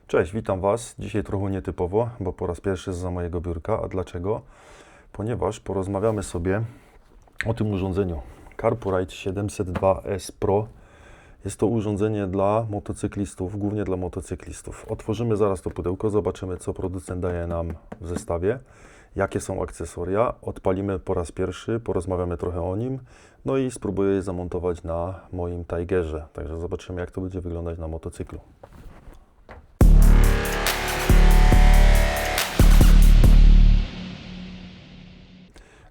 Cześć, witam Was. Dzisiaj trochę nietypowo, bo po raz pierwszy zza mojego biurka. A dlaczego? Ponieważ porozmawiamy sobie o tym urządzeniu. CarPurite 702S Pro. Jest to urządzenie dla motocyklistów, głównie dla motocyklistów. Otworzymy zaraz to pudełko, zobaczymy, co producent daje nam w zestawie, jakie są akcesoria. Odpalimy po raz pierwszy, porozmawiamy trochę o nim, no i spróbuję je zamontować na moim Tigerze. Także zobaczymy, jak to będzie wyglądać na motocyklu.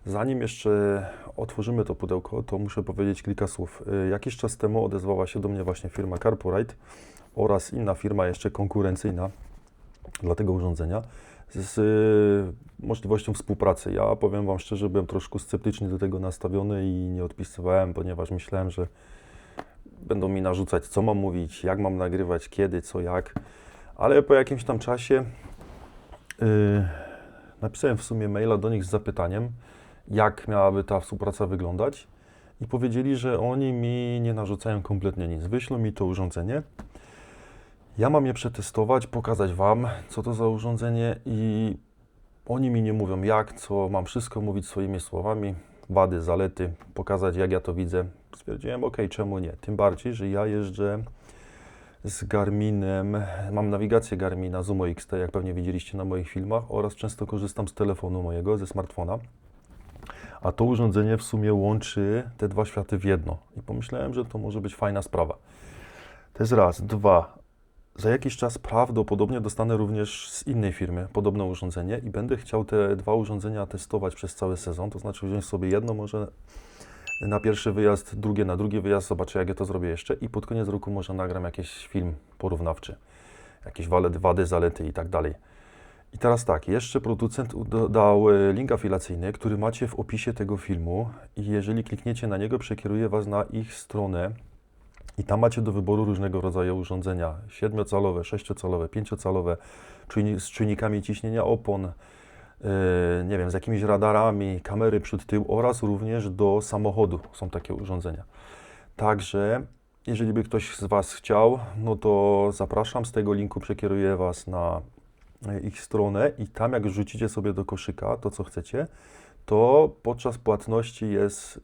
Zanim jeszcze otworzymy to pudełko, to muszę powiedzieć kilka słów. Jakiś czas temu odezwała się do mnie właśnie firma CarPurite oraz inna firma jeszcze konkurencyjna dla tego urządzenia z możliwością współpracy. Ja powiem Wam szczerze, byłem troszkę sceptycznie do tego nastawiony i nie odpisywałem, ponieważ myślałem, że będą mi narzucać, co mam mówić, jak mam nagrywać, kiedy, co, jak. Ale po jakimś tam czasie napisałem w sumie maila do nich z zapytaniem, jak miałaby ta współpraca wyglądać i powiedzieli, że oni mi nie narzucają kompletnie nic. Wyślą mi to urządzenie, ja mam je przetestować, pokazać Wam, co to za urządzenie i oni mi nie mówią jak, co, mam wszystko mówić swoimi słowami, wady, zalety, pokazać jak ja to widzę. Stwierdziłem, ok, czemu nie? Tym bardziej, że ja jeżdżę z Garminem, mam nawigację Garmina Zumo XT, jak pewnie widzieliście na moich filmach, oraz często korzystam z telefonu mojego, ze smartfona. A to urządzenie w sumie łączy te dwa światy w jedno. I pomyślałem, że to może być fajna sprawa. To jest raz. Dwa. Za jakiś czas prawdopodobnie dostanę również z innej firmy podobne urządzenie i będę chciał te dwa urządzenia testować przez cały sezon. To znaczy wziąć sobie jedno może na pierwszy wyjazd, drugie na drugi wyjazd, zobaczę jak ja to zrobię jeszcze i pod koniec roku może nagram jakiś film porównawczy. Jakieś wady, zalety i tak dalej. I teraz tak, jeszcze producent dał link afiliacyjny, który macie w opisie tego filmu i jeżeli klikniecie na niego, przekieruje Was na ich stronę i tam macie do wyboru różnego rodzaju urządzenia, 7-calowe, 6-calowe, 5-calowe, z czujnikami ciśnienia opon, nie wiem, z jakimiś radarami, kamery przód, tył oraz również do samochodu są takie urządzenia. Także jeżeli by ktoś z Was chciał, no to zapraszam, z tego linku przekieruję Was na ich stronę i tam jak rzucicie sobie do koszyka to, co chcecie, to podczas płatności jest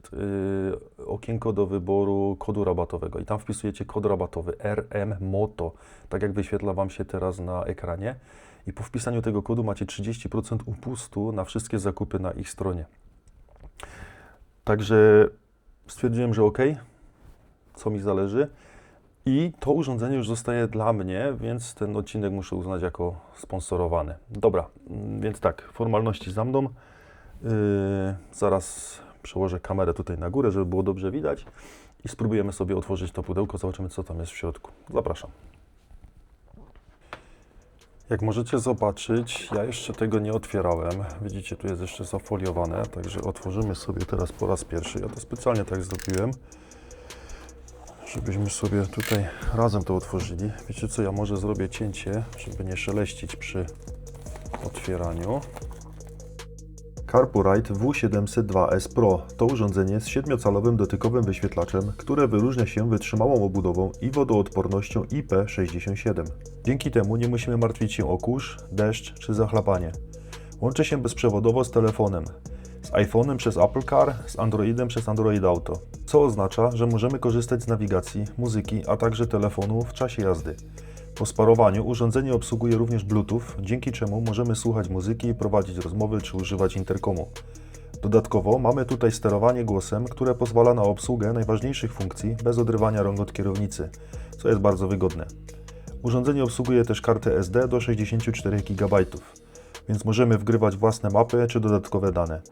okienko do wyboru kodu rabatowego i tam wpisujecie kod rabatowy RMMOTO, tak jak wyświetla Wam się teraz na ekranie i po wpisaniu tego kodu macie 30% upustu na wszystkie zakupy na ich stronie. Także stwierdziłem, że ok, co mi zależy. I to urządzenie już zostaje dla mnie, więc ten odcinek muszę uznać jako sponsorowany. Dobra, więc tak, formalności za mną. Zaraz przełożę kamerę tutaj na górę, żeby było dobrze widać i spróbujemy sobie otworzyć to pudełko, zobaczymy co tam jest w środku. Zapraszam. Jak możecie zobaczyć, ja jeszcze tego nie otwierałem. Widzicie, tu jest jeszcze zafoliowane, także otworzymy sobie teraz po raz pierwszy. Ja to specjalnie tak zrobiłem, żebyśmy sobie tutaj razem to otworzyli. Wiecie co, ja może zrobię cięcie, żeby nie szeleścić przy otwieraniu. CarPurite W702S Pro to urządzenie z 7-calowym dotykowym wyświetlaczem, które wyróżnia się wytrzymałą obudową i wodoodpornością IP67. Dzięki temu nie musimy martwić się o kurz, deszcz czy zachlapanie. Łączy się bezprzewodowo z telefonem, z iPhone'em przez Apple Car, z Androidem przez Android Auto, co oznacza, że możemy korzystać z nawigacji, muzyki, a także telefonu w czasie jazdy. Po sparowaniu urządzenie obsługuje również Bluetooth, dzięki czemu możemy słuchać muzyki, prowadzić rozmowy czy używać interkomu. Dodatkowo mamy tutaj sterowanie głosem, które pozwala na obsługę najważniejszych funkcji bez odrywania rąk od kierownicy, co jest bardzo wygodne. Urządzenie obsługuje też kartę SD do 64 GB, więc możemy wgrywać własne mapy czy dodatkowe dane.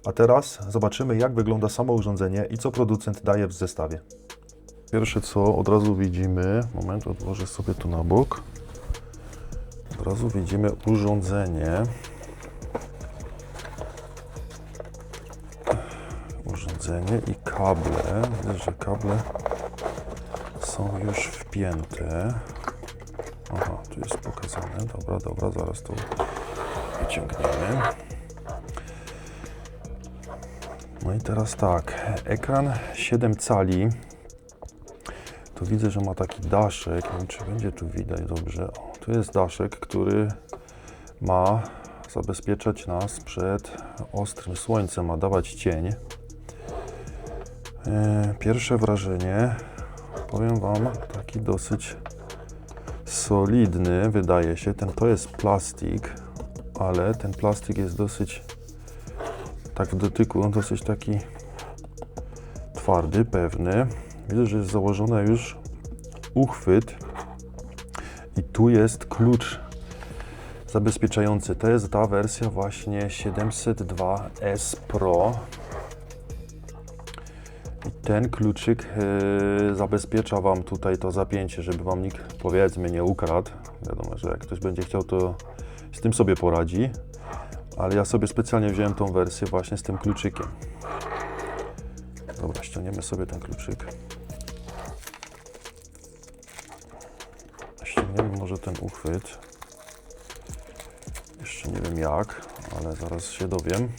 A teraz zobaczymy, jak wygląda samo urządzenie i co producent daje w zestawie. Pierwsze co od razu widzimy, moment, odłożę sobie tu na bok. Od razu widzimy urządzenie. Urządzenie i kable. Widzę, że kable są już wpięte. Aha, tu jest pokazane. Dobra, zaraz to wyciągniemy. No i teraz tak, ekran 7 cali. Tu widzę, że ma taki daszek, nie wiem czy będzie tu widać dobrze. O, Tu jest daszek, który ma zabezpieczać nas przed ostrym słońcem, ma dawać cień. Pierwsze wrażenie, powiem Wam, taki dosyć solidny, wydaje się. To jest plastik, ale ten plastik jest dosyć, tak w dotyku, dosyć taki twardy, pewny. Widzę, że jest założony już uchwyt i tu jest klucz zabezpieczający. To jest ta wersja właśnie 702S Pro. I ten kluczyk zabezpiecza Wam tutaj to zapięcie, żeby Wam nikt, powiedzmy, nie ukradł. Wiadomo, że jak ktoś będzie chciał, to z tym sobie poradzi. Ale ja sobie specjalnie wziąłem tą wersję właśnie z tym kluczykiem. Dobra, ściągniemy sobie ten kluczyk. Ściągniemy może ten uchwyt. Jeszcze nie wiem jak, ale zaraz się dowiem.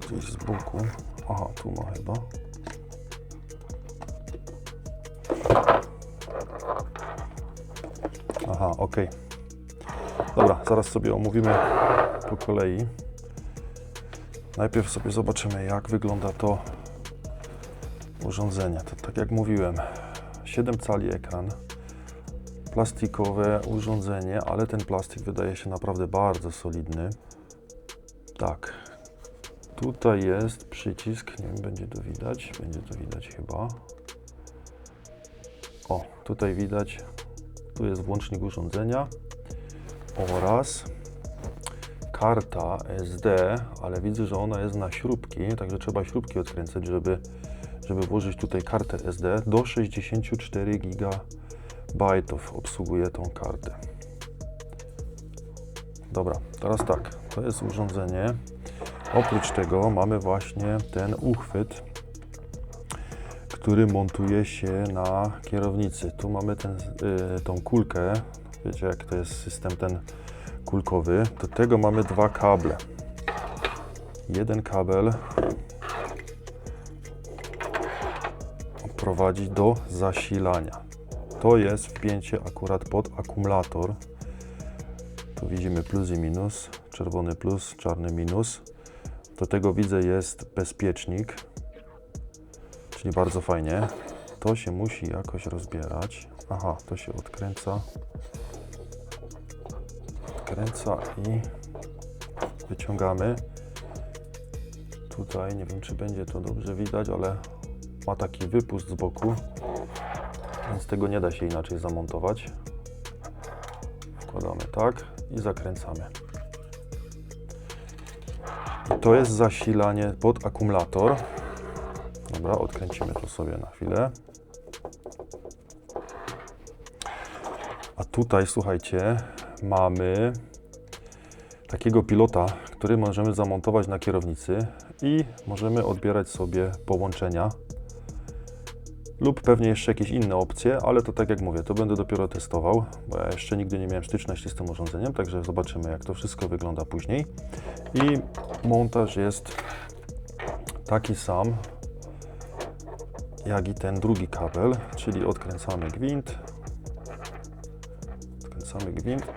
Tu gdzieś z boku. Aha, tu ma chyba. Aha, ok. Dobra, zaraz sobie omówimy po kolei. Najpierw sobie zobaczymy, jak wygląda to urządzenie. To tak jak mówiłem, 7 cali ekran, plastikowe urządzenie, ale ten plastik wydaje się naprawdę bardzo solidny. Tak, tutaj jest przycisk, nie wiem, będzie to widać chyba. O, tutaj widać, tu jest włącznik urządzenia oraz karta SD, ale widzę, że ona jest na śrubki, także trzeba śrubki odkręcać, żeby włożyć tutaj kartę SD. Do 64 GB obsługuje tą kartę. Dobra, teraz tak, to jest urządzenie. Oprócz tego mamy właśnie ten uchwyt, który montuje się na kierownicy. Tu mamy tą kulkę, wiecie jak to jest system ten kulkowy. Do tego mamy dwa kable. Jeden kabel prowadzi do zasilania. To jest wpięcie akurat pod akumulator. Tu widzimy plus i minus, czerwony plus, czarny minus. Do tego widzę jest bezpiecznik, czyli bardzo fajnie. To się musi jakoś rozbierać. Aha, to się odkręca. Odkręca i wyciągamy. Tutaj nie wiem, czy będzie to dobrze widać, ale ma taki wypust z boku, więc tego nie da się inaczej zamontować. Wkładamy tak i zakręcamy. I to jest zasilanie pod akumulator. Dobra, odkręcimy to sobie na chwilę. A tutaj, słuchajcie, mamy takiego pilota, który możemy zamontować na kierownicy i możemy odbierać sobie połączenia lub pewnie jeszcze jakieś inne opcje, ale to tak jak mówię, to będę dopiero testował, bo ja jeszcze nigdy nie miałem styczności z tym urządzeniem, także zobaczymy, jak to wszystko wygląda później. I montaż jest taki sam jak i ten drugi kabel, czyli odkręcamy gwint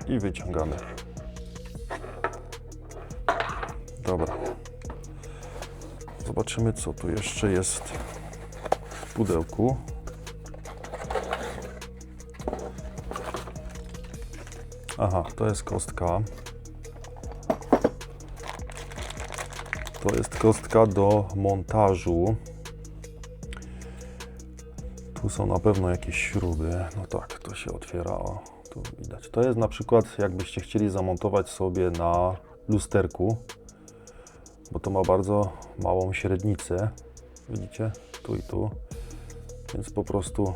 i wyciągamy. Dobra. Zobaczymy, co tu jeszcze jest w pudełku. Aha, to jest kostka. To jest kostka do montażu. Tu są na pewno jakieś śruby. No tak, to się otwiera. O, tu widać. To jest na przykład, jakbyście chcieli zamontować sobie na lusterku, bo to ma bardzo małą średnicę. Widzicie? Tu i tu. Więc po prostu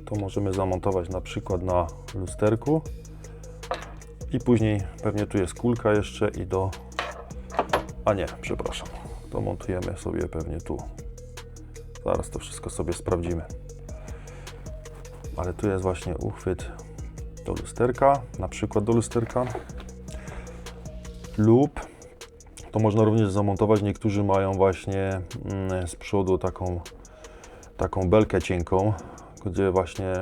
to możemy zamontować na przykład na lusterku i później pewnie tu jest kulka jeszcze i do... A nie, przepraszam. To montujemy sobie pewnie tu. Zaraz to wszystko sobie sprawdzimy. Ale tu jest właśnie uchwyt do lusterka, na przykład do lusterka. Lub to można również zamontować. Niektórzy mają właśnie z przodu taką belkę cienką, gdzie właśnie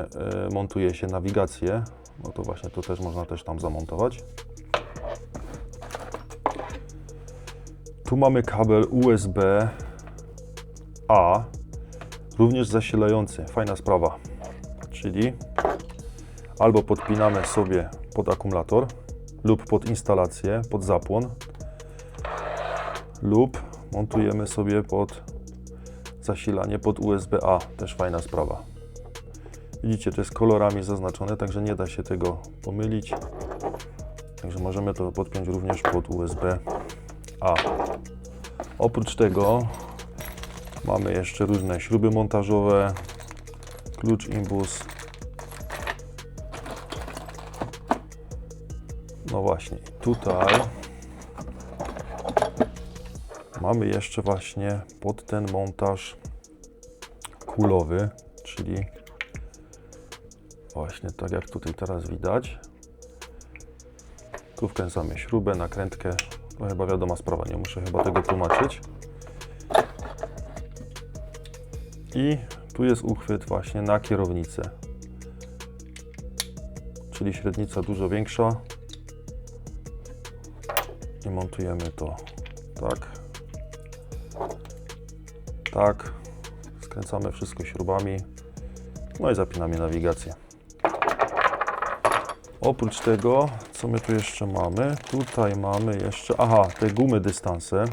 montuje się nawigację, no to właśnie to też można też tam zamontować. Tu mamy kabel USB-A, również zasilający. Fajna sprawa. Czyli albo podpinamy sobie pod akumulator, lub pod instalację, pod zapłon, lub montujemy sobie pod zasilanie pod USB-A. Też fajna sprawa. Widzicie, to jest kolorami zaznaczone, także nie da się tego pomylić. Także możemy to podpiąć również pod USB-A. Oprócz tego mamy jeszcze różne śruby montażowe, klucz imbus. No właśnie, tutaj mamy jeszcze właśnie pod ten montaż kulowy, czyli właśnie tak jak tutaj teraz widać. Tu wkręcamy śrubę, nakrętkę. To chyba wiadoma sprawa, nie muszę chyba tego tłumaczyć. I tu jest uchwyt właśnie na kierownicę. Czyli średnica dużo większa. I montujemy to tak. Tak. Skręcamy wszystko śrubami. No i zapinamy nawigację. Oprócz tego, co my tu jeszcze mamy? Tutaj mamy jeszcze, aha, te gumy dystanse.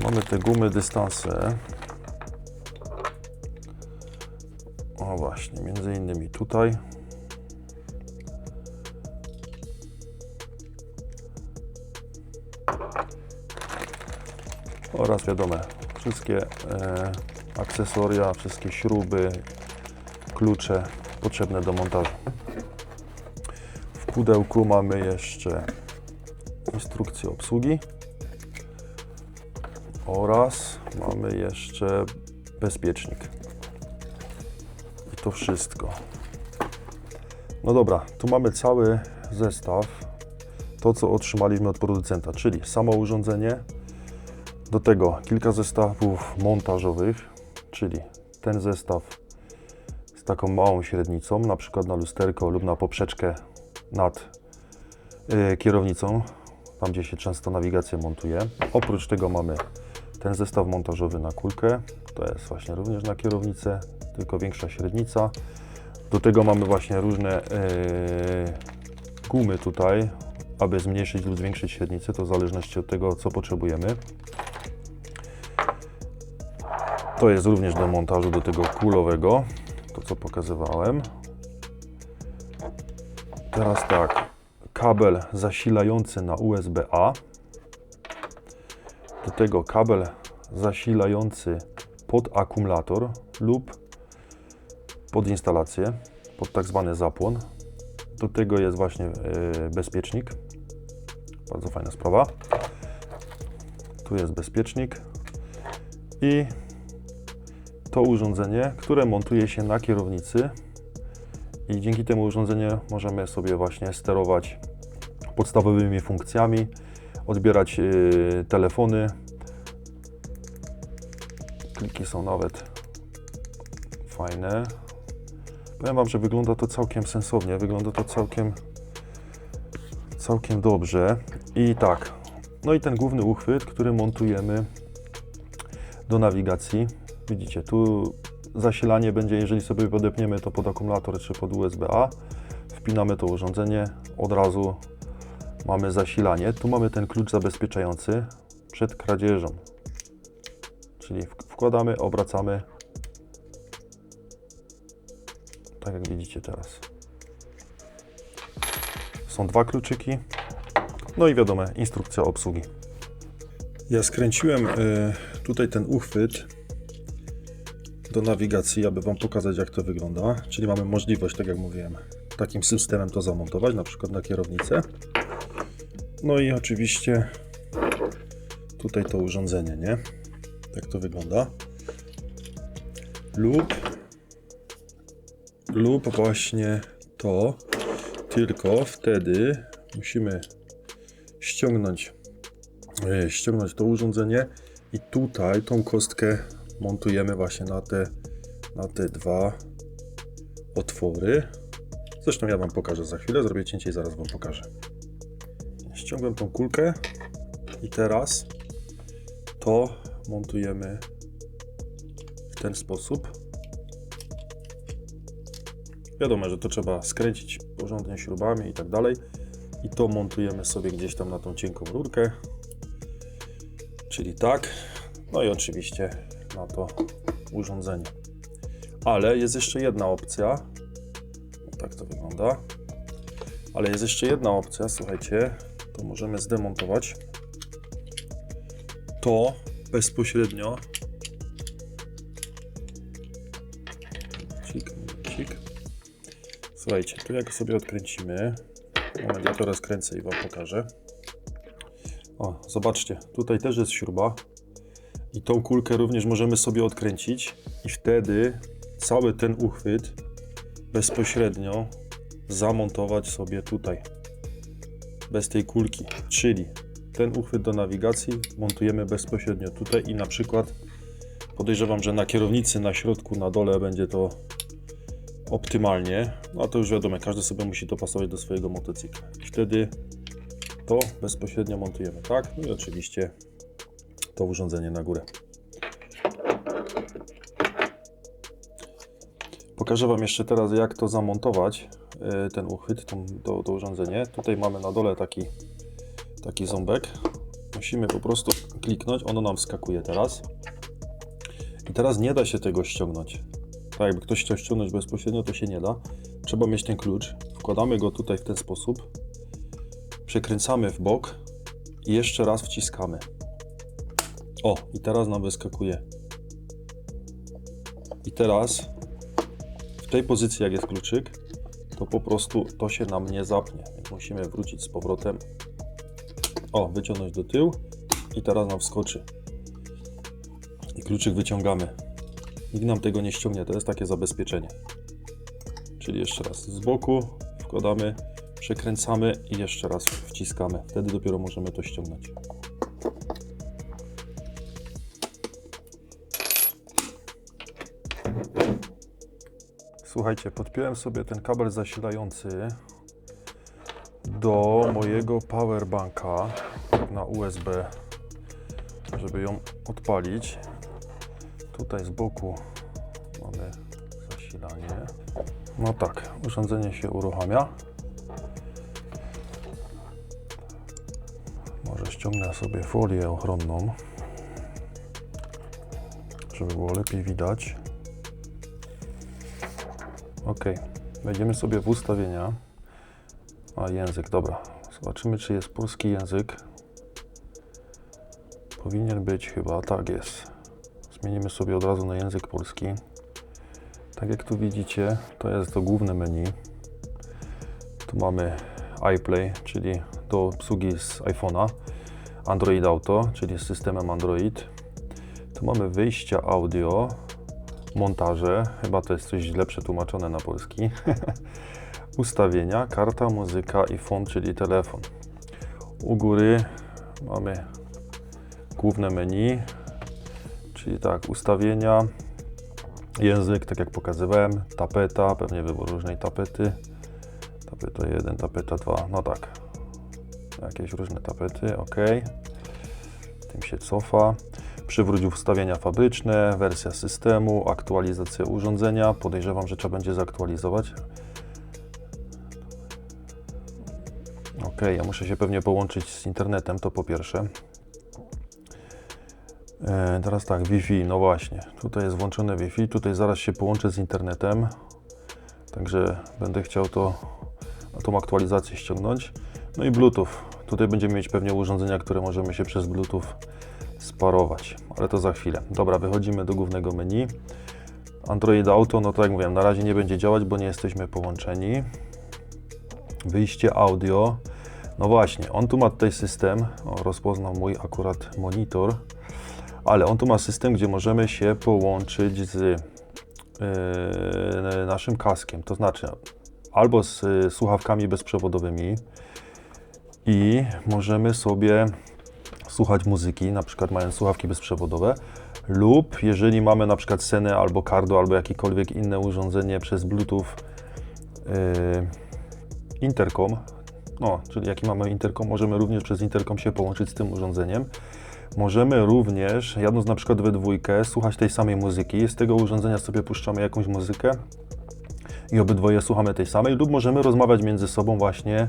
Mamy te gumy dystanse. O właśnie, między innymi tutaj. Oraz wiadomo, wszystkie akcesoria, wszystkie śruby, klucze potrzebne do montażu. W pudełku mamy jeszcze instrukcję obsługi oraz mamy jeszcze bezpiecznik. I to wszystko. No dobra, tu mamy cały zestaw, to co otrzymaliśmy od producenta, czyli samo urządzenie, do tego kilka zestawów montażowych, czyli ten zestaw z taką małą średnicą, na przykład na lusterko lub na poprzeczkę nad kierownicą, tam gdzie się często nawigację montuje. Oprócz tego mamy ten zestaw montażowy na kulkę, to jest właśnie również na kierownicę, tylko większa średnica. Do tego mamy właśnie różne gumy tutaj, aby zmniejszyć lub zwiększyć średnicę, to w zależności od tego, co potrzebujemy. To jest również do montażu do tego kulowego, to co pokazywałem. Teraz tak, kabel zasilający na USB-A, do tego kabel zasilający pod akumulator lub pod instalację, pod tak zwany zapłon. Do tego jest właśnie bezpiecznik, bardzo fajna sprawa. Tu jest bezpiecznik i to urządzenie, które montuje się na kierownicy i dzięki temu urządzeniu możemy sobie właśnie sterować podstawowymi funkcjami, odbierać telefony. Kliki są nawet fajne. Powiem Wam, że wygląda to całkiem sensownie, wygląda to całkiem dobrze. I tak, no i ten główny uchwyt, który montujemy do nawigacji. Widzicie, tu zasilanie będzie, jeżeli sobie podepniemy to pod akumulator czy pod USB-A, wpinamy to urządzenie, od razu mamy zasilanie. Tu mamy ten klucz zabezpieczający przed kradzieżą. Czyli wkładamy, obracamy, tak jak widzicie teraz. Są dwa kluczyki, no i wiadomo, instrukcja obsługi. Ja skręciłem tutaj ten uchwyt do nawigacji, aby Wam pokazać, jak to wygląda. Czyli mamy możliwość, tak jak mówiłem, takim systemem to zamontować, na przykład na kierownicę. No i oczywiście tutaj to urządzenie, nie? Tak to wygląda. Lub właśnie to, tylko wtedy musimy ściągnąć ściągnąć to urządzenie i tutaj tą kostkę montujemy właśnie na te dwa otwory. Zresztą ja Wam pokażę za chwilę, zrobię cięcie i zaraz Wam pokażę. Ściągłem tą kulkę i teraz to montujemy w ten sposób. Wiadomo, że to trzeba skręcić porządnie śrubami i tak dalej. I to montujemy sobie gdzieś tam na tą cienką rurkę. Czyli tak. No i oczywiście na to urządzenie. Ale jest jeszcze jedna opcja. Tak to wygląda. Ale jest jeszcze jedna opcja, słuchajcie. To możemy zdemontować. To bezpośrednio. Cik. Słuchajcie, tu jak sobie odkręcimy. Moment, ja to rozkręcę i Wam pokażę. O, zobaczcie, tutaj też jest śruba. I tą kulkę również możemy sobie odkręcić. I wtedy cały ten uchwyt bezpośrednio zamontować sobie tutaj. Bez tej kulki. Czyli ten uchwyt do nawigacji montujemy bezpośrednio tutaj i na przykład podejrzewam, że na kierownicy, na środku, na dole będzie to optymalnie. No a to już wiadomo, każdy sobie musi to pasować do swojego motocykla. I wtedy to bezpośrednio montujemy, tak? No i oczywiście to urządzenie na górę. Pokażę Wam jeszcze teraz, jak to zamontować, ten uchwyt, to urządzenie. Tutaj mamy na dole taki ząbek. Musimy po prostu kliknąć, ono nam wskakuje teraz. I teraz nie da się tego ściągnąć. Tak jakby ktoś chciał ściągnąć bezpośrednio, to się nie da. Trzeba mieć ten klucz. Wkładamy go tutaj w ten sposób. Przekręcamy w bok i jeszcze raz wciskamy. O, i teraz nam wyskakuje. I teraz w tej pozycji, jak jest kluczyk, to po prostu to się nam nie zapnie. Więc musimy wrócić z powrotem. O, wyciągnąć do tyłu i teraz nam wskoczy. I kluczyk wyciągamy. Nikt nam tego nie ściągnie, to jest takie zabezpieczenie. Czyli jeszcze raz z boku wkładamy, przekręcamy i jeszcze raz wciskamy. Wtedy dopiero możemy to ściągnąć. Słuchajcie, podpiąłem sobie ten kabel zasilający do mojego powerbanka na USB, żeby ją odpalić. Tutaj z boku mamy zasilanie. No tak, urządzenie się uruchamia. Może ściągnę sobie folię ochronną, żeby było lepiej widać. OK, wejdziemy sobie w ustawienia. A język, dobra. Zobaczymy, czy jest polski język. Powinien być chyba, tak jest. Zmienimy sobie od razu na język polski. Tak jak tu widzicie, to jest to główne menu. Tu mamy iPlay, czyli do obsługi z iPhone'a. Android Auto, czyli z systemem Android. Tu mamy wyjścia audio, montaże, chyba to jest coś źle przetłumaczone na polski. Ustawienia, karta, muzyka i fon, czyli telefon. U góry mamy główne menu, czyli tak, ustawienia, język, tak jak pokazywałem, tapeta, pewnie wybór różnej tapety. Tapeta 1, tapeta 2, no tak. Jakieś różne tapety, OK. Tym się cofa. Przywróć ustawienia fabryczne, wersja systemu, aktualizacja urządzenia. Podejrzewam, że trzeba będzie zaktualizować. OK, ja muszę się pewnie połączyć z internetem, to po pierwsze. Teraz tak, Wi-Fi, no właśnie. Tutaj jest włączone Wi-Fi, tutaj zaraz się połączę z internetem. Także będę chciał tą aktualizację ściągnąć. No i Bluetooth. Tutaj będziemy mieć pewnie urządzenia, które możemy się przez Bluetooth sparować, ale to za chwilę. Dobra, wychodzimy do głównego menu. Android Auto, no tak jak mówiłem, na razie nie będzie działać, bo nie jesteśmy połączeni. Wyjście audio. No właśnie, on tu ma tutaj system, rozpoznał mój akurat monitor, ale on tu ma system, gdzie możemy się połączyć z naszym kaskiem, to znaczy albo z słuchawkami bezprzewodowymi i możemy sobie słuchać muzyki, na przykład mając słuchawki bezprzewodowe, lub jeżeli mamy na przykład Senę albo Cardo, albo jakiekolwiek inne urządzenie przez Bluetooth interkom, no, czyli jaki mamy interkom, możemy również przez interkom się połączyć z tym urządzeniem. Możemy również, jadąc na przykład we dwójkę, słuchać tej samej muzyki. Z tego urządzenia sobie puszczamy jakąś muzykę i obydwoje słuchamy tej samej, lub możemy rozmawiać między sobą właśnie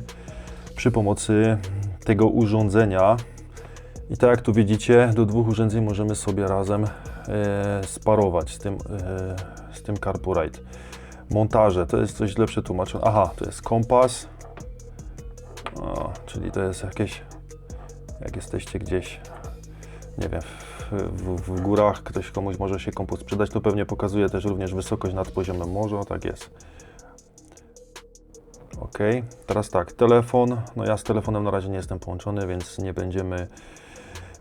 przy pomocy tego urządzenia. I tak jak tu widzicie, do dwóch urządzeń możemy sobie razem sparować z tym CarPoRide. Montaże, to jest coś źle przetłumaczone. Aha, to jest kompas, czyli to jest jakieś, jak jesteście gdzieś, nie wiem, w górach, komuś może się kompas przydać, to pewnie pokazuje też również wysokość nad poziomem morza, tak jest. Ok, teraz tak, telefon, no ja z telefonem na razie nie jestem połączony, więc nie będziemy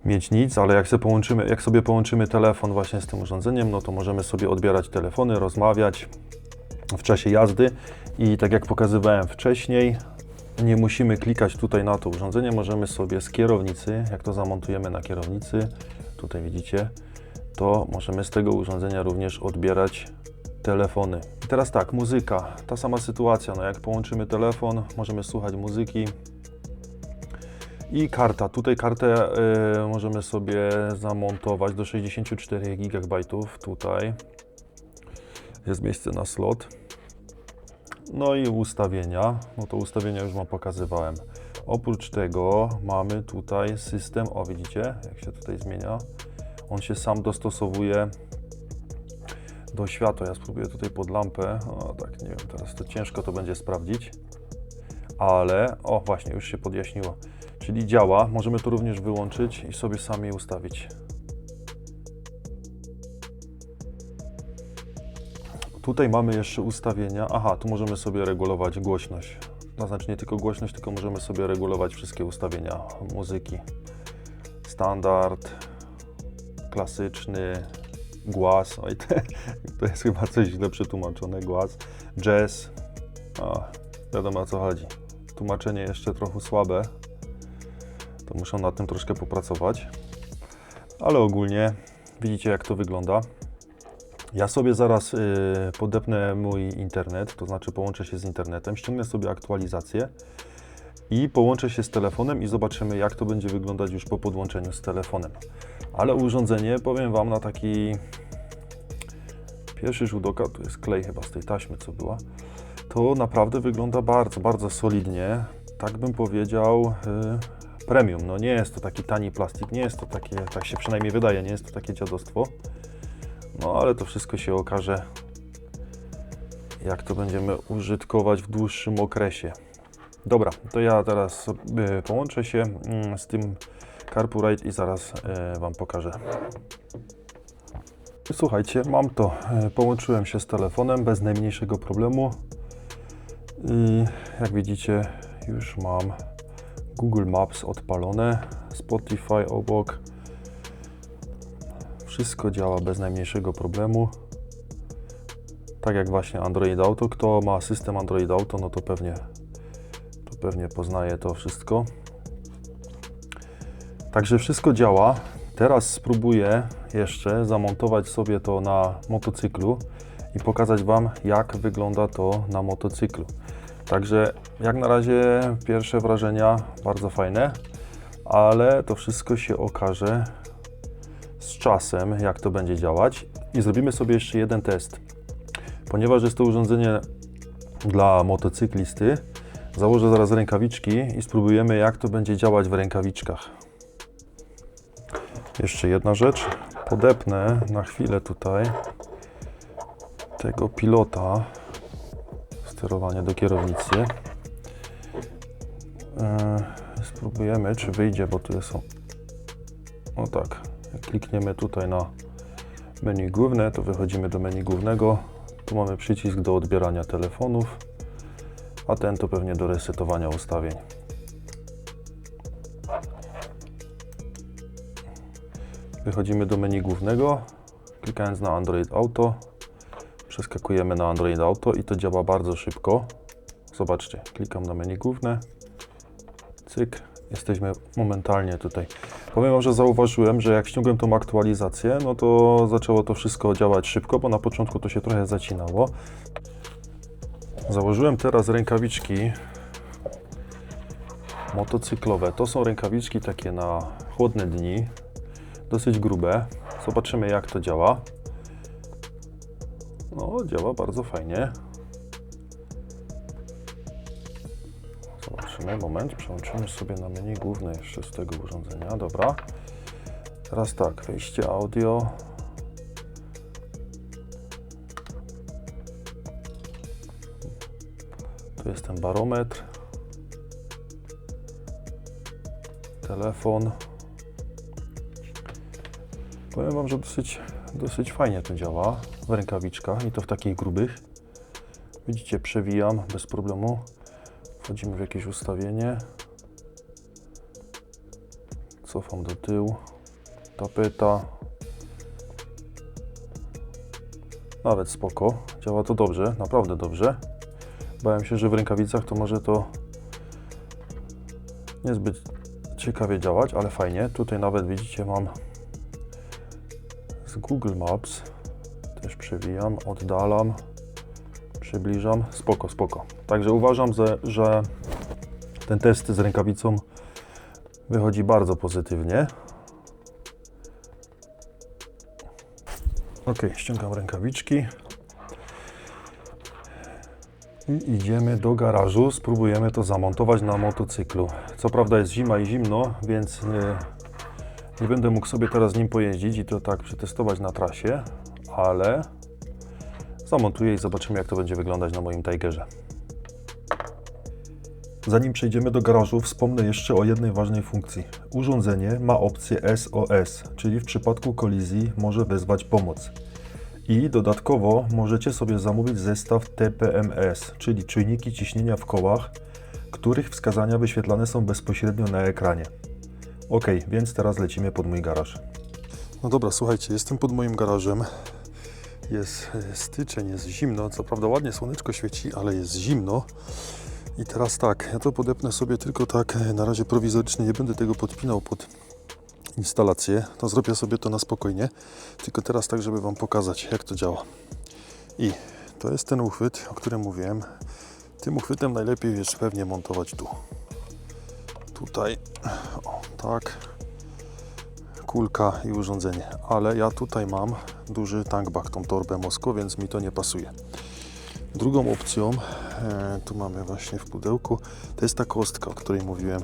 mieć nic, ale jak sobie połączymy telefon właśnie z tym urządzeniem, no to możemy sobie odbierać telefony, rozmawiać w czasie jazdy i tak jak pokazywałem wcześniej, nie musimy klikać tutaj na to urządzenie, możemy sobie z kierownicy, jak to zamontujemy na kierownicy, tutaj widzicie, to możemy z tego urządzenia również odbierać telefony. I teraz tak, muzyka, ta sama sytuacja, no jak połączymy telefon, możemy słuchać muzyki i karta. Tutaj kartę możemy sobie zamontować do 64 GB, tutaj jest miejsce na slot. No i ustawienia, no to ustawienia już Wam pokazywałem. Oprócz tego mamy tutaj system, o widzicie, jak się tutaj zmienia. On się sam dostosowuje do światła. Ja spróbuję tutaj pod lampę, o tak, nie wiem, teraz to ciężko to będzie sprawdzić. Ale, o właśnie, już się podjaśniło. Czyli działa, możemy to również wyłączyć i sobie sami ustawić. Tutaj mamy jeszcze ustawienia, aha, tu możemy sobie regulować głośność. To znaczy nie tylko głośność, tylko możemy sobie regulować wszystkie ustawienia muzyki. Standard, klasyczny, głaz, oj, to jest chyba coś źle przetłumaczone, głaz, jazz, wiadomo o co chodzi. Tłumaczenie jeszcze trochę słabe, to muszę nad tym troszkę popracować, ale ogólnie widzicie jak to wygląda. Ja sobie zaraz podepnę mój internet, to znaczy połączę się z internetem, ściągnę sobie aktualizację i połączę się z telefonem i zobaczymy jak to będzie wyglądać już po podłączeniu z telefonem. Ale urządzenie, powiem Wam, na taki pierwszy rzut oka, tu jest klej chyba z tej taśmy co była, to naprawdę wygląda bardzo, bardzo solidnie, tak bym powiedział premium. No nie jest to taki tani plastik, nie jest to takie, tak się przynajmniej wydaje, nie jest to takie dziadostwo. No ale to wszystko się okaże, jak to będziemy użytkować w dłuższym okresie. Dobra, to ja teraz połączę się z tym CarPoRide i zaraz Wam pokażę. Słuchajcie, mam to. Połączyłem się z telefonem bez najmniejszego problemu. I jak widzicie, już mam Google Maps odpalone, Spotify obok. Wszystko działa bez najmniejszego problemu. Tak jak właśnie Android Auto. Kto ma system Android Auto, no to pewnie poznaje to wszystko. Także wszystko działa. Teraz spróbuję jeszcze zamontować sobie to na motocyklu i pokazać Wam, jak wygląda to na motocyklu. Także jak na razie pierwsze wrażenia bardzo fajne, ale to wszystko się okaże z czasem, jak to będzie działać. I zrobimy sobie jeszcze jeden test. Ponieważ jest to urządzenie dla motocyklisty, założę zaraz rękawiczki i spróbujemy, jak to będzie działać w rękawiczkach. Jeszcze jedna rzecz. Podepnę na chwilę tutaj tego pilota, sterowanie do kierownicy. Spróbujemy, czy wyjdzie, bo tu jest o tak. Jak klikniemy tutaj na menu główne, to wychodzimy do menu głównego. Tu mamy przycisk do odbierania telefonów, a ten to pewnie do resetowania ustawień. Wychodzimy do menu głównego, klikając na Android Auto, przeskakujemy na Android Auto i to działa bardzo szybko. Zobaczcie, klikam na menu główne, cyk Jesteśmy momentalnie tutaj. Powiem wam, że zauważyłem, że jak ściągłem tą aktualizację, no to zaczęło to wszystko działać szybko, bo na początku to się trochę zacinało. Założyłem teraz rękawiczki motocyklowe. To są rękawiczki takie na chłodne dni, dosyć grube. Zobaczymy, jak to działa. No, działa bardzo fajnie. Zobaczymy, moment, przełączymy sobie na menu główne jeszcze z tego urządzenia, dobra. Teraz tak, wejście audio. Tu jest ten barometr. Telefon. Powiem wam, że dosyć fajnie to działa w rękawiczkach i to w takich grubych. Widzicie, przewijam bez problemu. Wchodzimy w jakieś ustawienie. Cofam do tyłu. Tapeta. Nawet spoko. Działa to dobrze, naprawdę dobrze. Bałem się, że w rękawicach to może to niezbyt ciekawie działać, ale fajnie. Tutaj nawet widzicie, mam z Google Maps. Też przewijam, oddalam, przybliżam. Spoko, spoko. Także uważam, że ten test z rękawicą wychodzi bardzo pozytywnie. Ok, ściągam rękawiczki. I idziemy do garażu, spróbujemy to zamontować na motocyklu. Co prawda jest zima i zimno, więc nie będę mógł sobie teraz nim pojeździć i to tak przetestować na trasie, ale zamontuję i zobaczymy, jak to będzie wyglądać na moim Tigerze. Zanim przejdziemy do garażu, wspomnę jeszcze o jednej ważnej funkcji. Urządzenie ma opcję SOS, czyli w przypadku kolizji może wezwać pomoc. I dodatkowo możecie sobie zamówić zestaw TPMS, czyli czujniki ciśnienia w kołach, których wskazania wyświetlane są bezpośrednio na ekranie. Ok, więc teraz lecimy pod mój garaż. No dobra, słuchajcie, jestem pod moim garażem. Jest styczeń, jest zimno, co prawda ładnie słoneczko świeci, ale jest zimno. I teraz tak, ja to podepnę sobie tylko tak na razie prowizorycznie, nie będę tego podpinał pod instalację, to zrobię sobie to na spokojnie, tylko teraz tak, żeby wam pokazać, jak to działa. I to jest ten uchwyt, o którym mówiłem. Tym uchwytem najlepiej jest pewnie montować tu. Tutaj, o tak, kulka i urządzenie, ale ja tutaj mam duży tankbag, tą torbę Moskwo, więc mi to nie pasuje. Drugą opcją, tu mamy właśnie w pudełku, to jest ta kostka, o której mówiłem.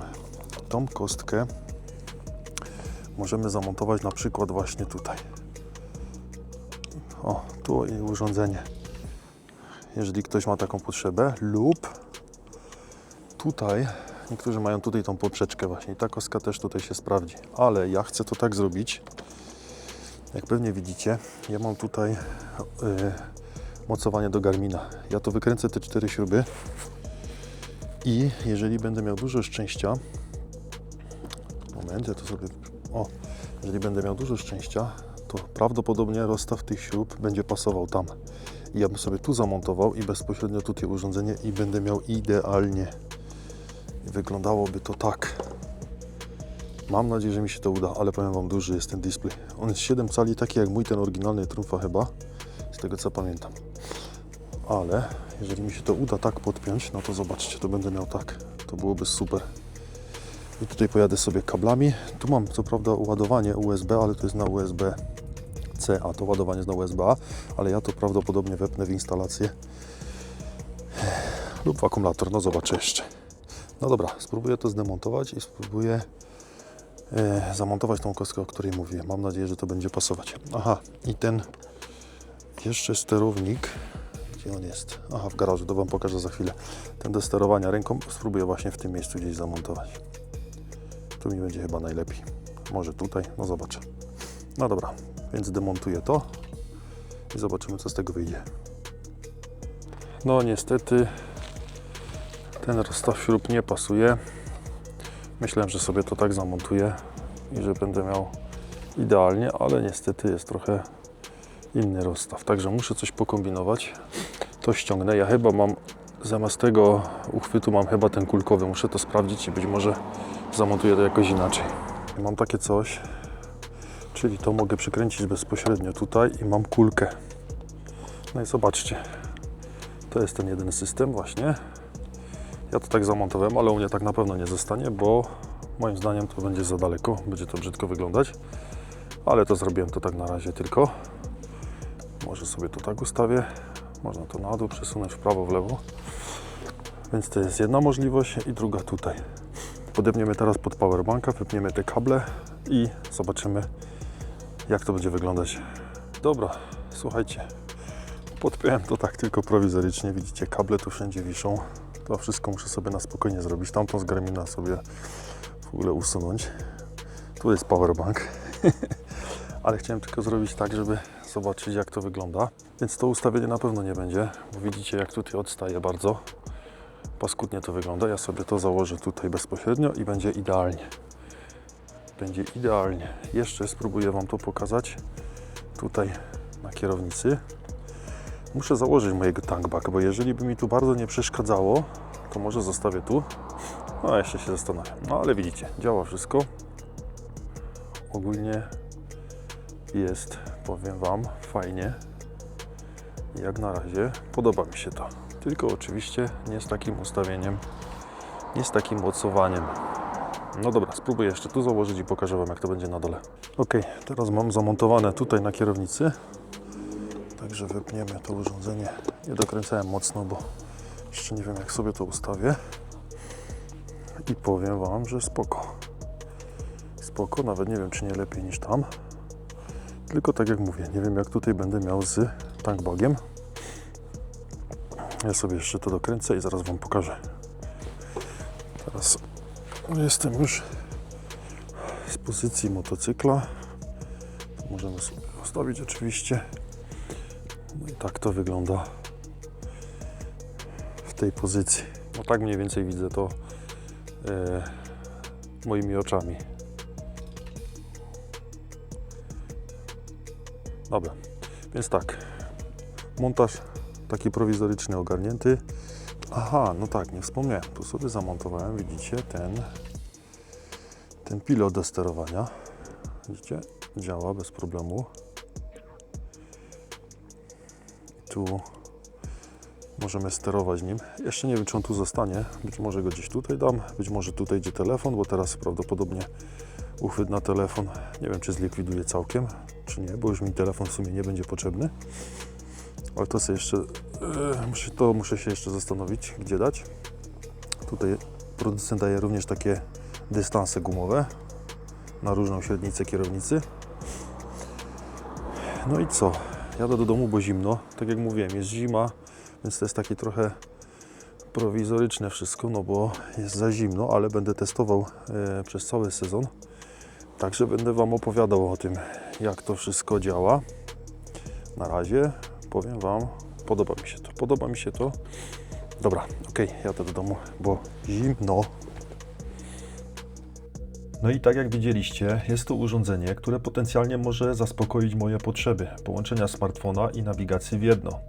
Tą kostkę możemy zamontować na przykład właśnie tutaj. O, tu i urządzenie. Jeżeli ktoś ma taką potrzebę, lub tutaj, niektórzy mają tutaj tą poprzeczkę właśnie. Ta kostka też tutaj się sprawdzi, ale ja chcę to tak zrobić. Jak pewnie widzicie, ja mam tutaj mocowanie do Garmina. Ja to wykręcę te 4 śruby i jeżeli będę miał dużo szczęścia, moment, ja to sobie, o, jeżeli będę miał dużo szczęścia, to prawdopodobnie rozstaw tych śrub będzie pasował tam. I ja bym sobie tu zamontował i bezpośrednio tutaj urządzenie i będę miał idealnie. I wyglądałoby to tak. Mam nadzieję, że mi się to uda, ale powiem wam, duży jest ten display. On jest 7 cali, taki jak mój, ten oryginalny Triumfa chyba, z tego co pamiętam. Ale jeżeli mi się to uda tak podpiąć, no to zobaczcie, to będę miał tak. To byłoby super. I tutaj pojadę sobie kablami. Tu mam co prawda ładowanie USB, ale to jest na USB-C, a to ładowanie jest na USB-A, ale ja to prawdopodobnie wepnę w instalację lub w akumulator, no zobaczę jeszcze. No dobra, spróbuję to zdemontować i spróbuję zamontować tą kostkę, o której mówiłem. Mam nadzieję, że to będzie pasować. Aha, i ten jeszcze sterownik, gdzie on jest? Aha, w garażu, to wam pokażę za chwilę. Ten do sterowania ręką spróbuję właśnie w tym miejscu gdzieś zamontować. Tu mi będzie chyba najlepiej. Może tutaj, no zobaczę. No dobra, więc demontuję to i zobaczymy, co z tego wyjdzie. No niestety ten rozstaw śrub nie pasuje. Myślałem, że sobie to tak zamontuję i że będę miał idealnie, ale niestety jest trochę inny rozstaw. Także muszę coś pokombinować. To ściągnę. Ja chyba mam, zamiast tego uchwytu mam chyba ten kulkowy. Muszę to sprawdzić i być może zamontuję to jakoś inaczej. Mam takie coś, czyli to mogę przykręcić bezpośrednio tutaj i mam kulkę. No i zobaczcie, to jest ten jeden system właśnie. Ja to tak zamontowałem, ale u mnie tak na pewno nie zostanie, bo moim zdaniem to będzie za daleko, będzie to brzydko wyglądać. Ale to zrobiłem to tak na razie tylko. Może sobie to tak ustawię. Można to na dół przesunąć, w prawo, w lewo. Więc to jest jedna możliwość i druga tutaj. Podepniemy teraz pod powerbanka, wypniemy te kable i zobaczymy, jak to będzie wyglądać. Dobra, słuchajcie. Podpiąłem to tak tylko prowizorycznie. Widzicie, kable tu wszędzie wiszą. To wszystko muszę sobie na spokojnie zrobić. Tamtą z Garmina sobie w ogóle usunąć. Tu jest powerbank. Ale chciałem tylko zrobić tak, żeby zobaczyć, jak to wygląda. Więc to ustawienie na pewno nie będzie, bo widzicie, jak tutaj odstaje bardzo. Paskudnie to wygląda. Ja sobie to założę tutaj bezpośrednio i będzie idealnie. Będzie idealnie. Jeszcze spróbuję Wam to pokazać tutaj na kierownicy. Muszę założyć mojego tankback, bo jeżeli by mi tu bardzo nie przeszkadzało, to może zostawię tu. No, jeszcze się zastanawiam. No, ale widzicie, działa wszystko. Ogólnie jest, powiem Wam, fajnie. Jak na razie podoba mi się to. Tylko oczywiście nie z takim ustawieniem, nie z takim mocowaniem. No dobra, spróbuję jeszcze tu założyć i pokażę Wam, jak to będzie na dole. Ok, teraz mam zamontowane tutaj na kierownicy. Także wypniemy to urządzenie. Nie dokręcałem mocno, bo jeszcze nie wiem, jak sobie to ustawię. I powiem Wam, że spoko. Spoko, nawet nie wiem, czy nie lepiej niż tam. Tylko tak jak mówię, nie wiem, jak tutaj będę miał z tankbagiem. Ja sobie jeszcze to dokręcę i zaraz Wam pokażę. Teraz jestem już z pozycji motocykla. To możemy sobie ustawić oczywiście. No i tak to wygląda w tej pozycji. No tak mniej więcej widzę to moimi oczami. Dobra, więc tak, montaż taki prowizoryczny ogarnięty. Aha, no tak, nie wspomniałem, tu sobie zamontowałem, widzicie, ten pilot do sterowania. Widzicie, działa bez problemu. Tu możemy sterować nim. Jeszcze nie wiem, czy on tu zostanie. Być może go gdzieś tutaj dam, być może tutaj gdzie telefon, bo teraz prawdopodobnie uchwyt na telefon, nie wiem, czy zlikwiduję całkiem, czy nie, bo już mi telefon w sumie nie będzie potrzebny. Ale to sobie jeszcze, muszę się jeszcze zastanowić, gdzie dać. Tutaj producent daje również takie dystanse gumowe na różną średnicę kierownicy. No i co? Jadę do domu, bo zimno. Tak jak mówiłem, jest zima, więc to jest takie trochę prowizoryczne wszystko, no bo jest za zimno, ale będę testował przez cały sezon. Także będę Wam opowiadał o tym, jak to wszystko działa. Na razie powiem Wam, podoba mi się to. Dobra, ok, jadę do domu, bo zimno. No i tak jak widzieliście, jest to urządzenie, które potencjalnie może zaspokoić moje potrzeby połączenia smartfona i nawigacji w jedno.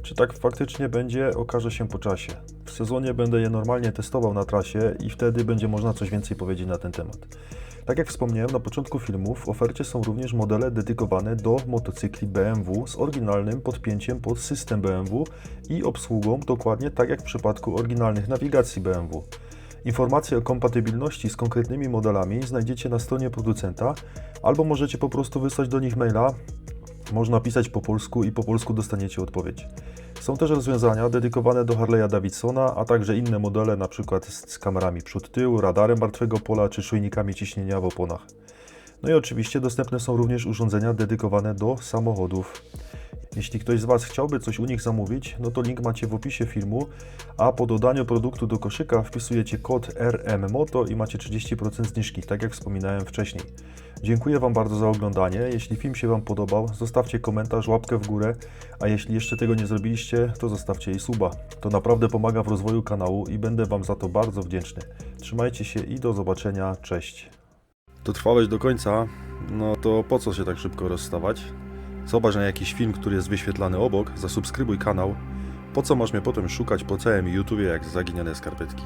Czy tak faktycznie będzie, okaże się po czasie. W sezonie będę je normalnie testował na trasie i wtedy będzie można coś więcej powiedzieć na ten temat. Tak jak wspomniałem na początku filmu, w ofercie są również modele dedykowane do motocykli BMW z oryginalnym podpięciem pod system BMW i obsługą dokładnie tak jak w przypadku oryginalnych nawigacji BMW. Informacje o kompatybilności z konkretnymi modelami znajdziecie na stronie producenta, albo możecie po prostu wysłać do nich maila. Można pisać po polsku i po polsku dostaniecie odpowiedź. Są też rozwiązania dedykowane do Harley'a Davidsona, a także inne modele, np. z kamerami przód-tył, radarem martwego pola czy czujnikami ciśnienia w oponach. No i oczywiście dostępne są również urządzenia dedykowane do samochodów. Jeśli ktoś z Was chciałby coś u nich zamówić, no to link macie w opisie filmu, a po dodaniu produktu do koszyka wpisujecie kod RMMOTO i macie 30% zniżki, tak jak wspominałem wcześniej. Dziękuję Wam bardzo za oglądanie. Jeśli film się Wam podobał, zostawcie komentarz, łapkę w górę, a jeśli jeszcze tego nie zrobiliście, to zostawcie jej suba. To naprawdę pomaga w rozwoju kanału i będę Wam za to bardzo wdzięczny. Trzymajcie się i do zobaczenia. Cześć. Dotrwałeś do końca, no to po co się tak szybko rozstawać? Zobacz na jakiś film, który jest wyświetlany obok, zasubskrybuj kanał. Po co masz mnie potem szukać po całym YouTubie jak zaginione skarpetki?